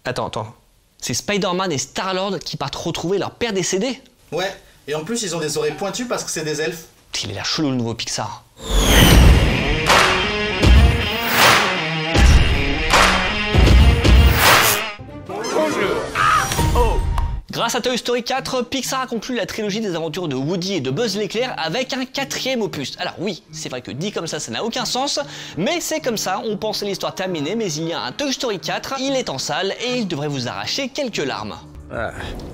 Attends. C'est Spider-Man et Star-Lord qui partent retrouver leur père décédé? Ouais, et en plus ils ont des oreilles pointues parce que c'est des elfes. Il est la chelou le nouveau Pixar. Grâce à Toy Story 4, Pixar a conclu la trilogie des aventures de Woody et de Buzz l'éclair avec un 4e opus. Alors oui, c'est vrai que dit comme ça n'a aucun sens, mais c'est comme ça, on pensait l'histoire terminée, mais il y a un Toy Story 4, il est en salle et il devrait vous arracher quelques larmes.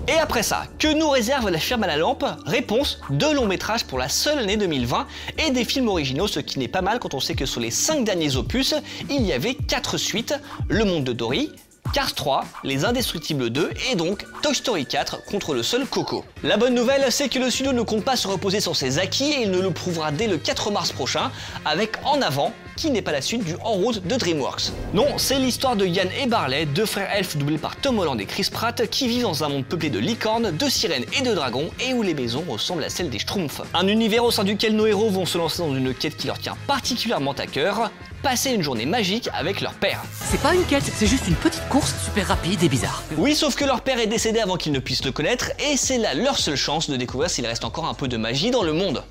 Et après ça, que nous réserve la firme à la lampe? Réponse, 2 longs métrages pour la seule année 2020 et des films originaux, ce qui n'est pas mal quand on sait que sur les 5 derniers opus, il y avait 4 suites, Le Monde de Dory, Cars 3, Les Indestructibles 2 et donc Toy Story 4 contre le seul Coco. La bonne nouvelle, c'est que le studio ne compte pas se reposer sur ses acquis et il ne le prouvera dès le 4 mars prochain avec En Avant, qui n'est pas la suite du En Route de DreamWorks. Non, c'est l'histoire de Yann et Barley, 2 frères elfes doublés par Tom Holland et Chris Pratt, qui vivent dans un monde peuplé de licornes, de sirènes et de dragons et où les maisons ressemblent à celles des Schtroumpfs. Un univers au sein duquel nos héros vont se lancer dans une quête qui leur tient particulièrement à cœur, passer une journée magique avec leur père. C'est pas une quête, c'est juste une petite course super rapide et bizarre. Oui, sauf que leur père est décédé avant qu'ils ne puissent le connaître et c'est là leur seule chance de découvrir s'il reste encore un peu de magie dans le monde.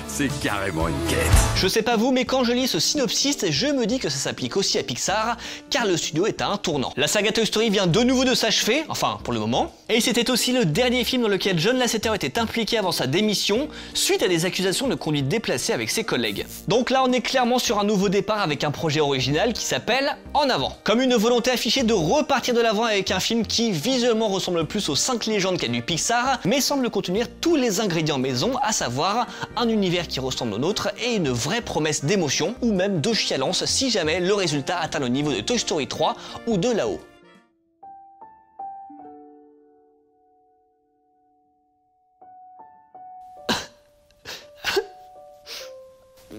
C'est carrément une quête. Je sais pas vous, mais quand je lis ce synopsis, je me dis que ça s'applique aussi à Pixar, car le studio est à un tournant. La saga Toy Story vient de nouveau de s'achever, enfin pour le moment, et c'était aussi le dernier film dans lequel John Lasseter était impliqué avant sa démission, suite à des accusations de conduite déplacée avec ses collègues. Donc là on est clairement sur un nouveau départ avec un projet original qui s'appelle En Avant. Comme une volonté affichée de repartir de l'avant avec un film qui visuellement ressemble plus aux 5 légendes qu'a du Pixar, mais semble contenir tous les ingrédients maison, à savoir un univers qui ressemble au nôtre et une vraie promesse d'émotion ou même de chialance si jamais le résultat atteint le niveau de Toy Story 3 ou de là-haut.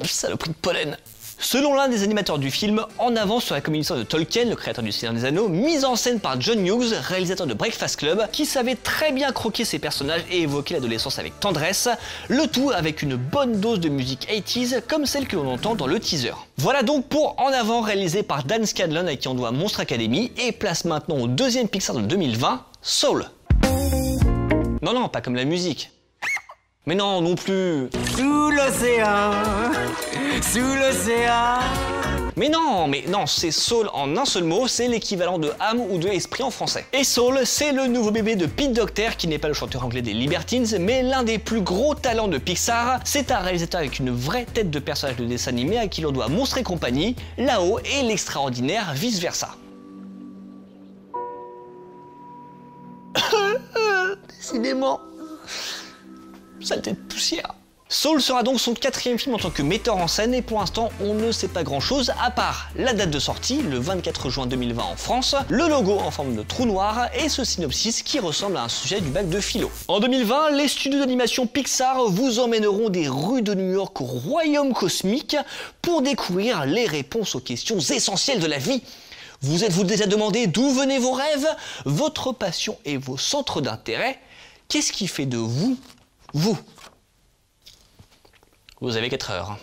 Saloperie de pollen. Selon l'un des animateurs du film, En Avant sur la communauté de Tolkien, le créateur du Seigneur des Anneaux, mise en scène par John Hughes, réalisateur de Breakfast Club, qui savait très bien croquer ses personnages et évoquer l'adolescence avec tendresse, le tout avec une bonne dose de musique 80s comme celle que l'on entend dans le teaser. Voilà donc pour En Avant, réalisé par Dan Scanlon à qui on doit Monster Academy, et place maintenant au 2e Pixar de 2020, Soul. Non, pas comme la musique. Mais non, non plus. Sous l'océan, sous l'océan. Mais non, c'est Soul en un seul mot, c'est l'équivalent de âme ou de esprit en français. Et Soul, c'est le nouveau bébé de Pete Docter, qui n'est pas le chanteur anglais des Libertines, mais l'un des plus gros talents de Pixar. C'est un réalisateur avec une vraie tête de personnage de dessin animé à qui l'on doit Monstres et compagnie, Là-haut et l'extraordinaire Vice Versa. Décidément. Saleté de poussière. Soul sera donc son 4e film en tant que metteur en scène et pour l'instant on ne sait pas grand chose à part la date de sortie, le 24 juin 2020 en France, le logo en forme de trou noir et ce synopsis qui ressemble à un sujet du bac de philo. En 2020, les studios d'animation Pixar vous emmèneront des rues de New York au royaume cosmique pour découvrir les réponses aux questions essentielles de la vie. Vous êtes-vous déjà demandé d'où venaient vos rêves, votre passion et vos centres d'intérêt? Qu'est-ce qui fait de vous Vous avez 4 heures.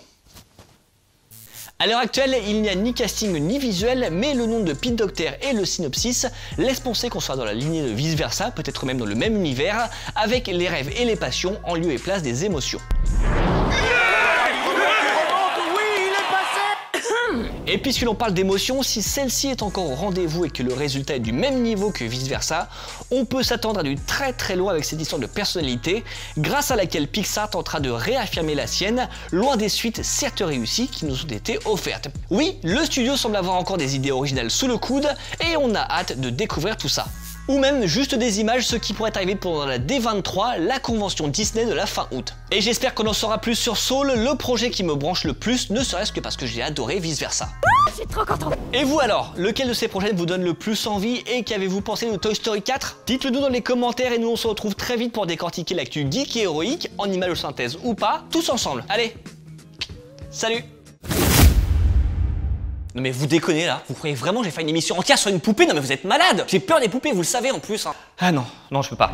À l'heure actuelle, il n'y a ni casting ni visuel, mais le nom de Pete Docter et le synopsis laissent penser qu'on sera dans la lignée de Vice Versa, peut-être même dans le même univers, avec les rêves et les passions en lieu et place des émotions. Et puisque l'on parle d'émotion, si celle-ci est encore au rendez-vous et que le résultat est du même niveau que Vice Versa, on peut s'attendre à du très loin avec cette histoire de personnalité, grâce à laquelle Pixar tentera de réaffirmer la sienne, loin des suites certes réussies qui nous ont été offertes. Oui, le studio semble avoir encore des idées originales sous le coude et on a hâte de découvrir tout ça. Ou même juste des images, ce qui pourrait arriver pendant la D23, la convention Disney de la fin août. Et j'espère qu'on en saura plus sur Soul, le projet qui me branche le plus, ne serait-ce que parce que j'ai adoré Vice Versa. Je suis trop content. Et vous alors, lequel de ces projets vous donne le plus envie et qu'avez-vous pensé de Toy Story 4? Dites-le nous dans les commentaires et nous on se retrouve très vite pour décortiquer l'actu geek et héroïque, en image de synthèse ou pas, tous ensemble. Allez, salut! Non mais vous déconnez là, vous croyez vraiment que j'ai fait une émission entière sur une poupée? Non mais vous êtes malade! J'ai peur des poupées, vous le savez en plus hein. Ah non, je peux pas.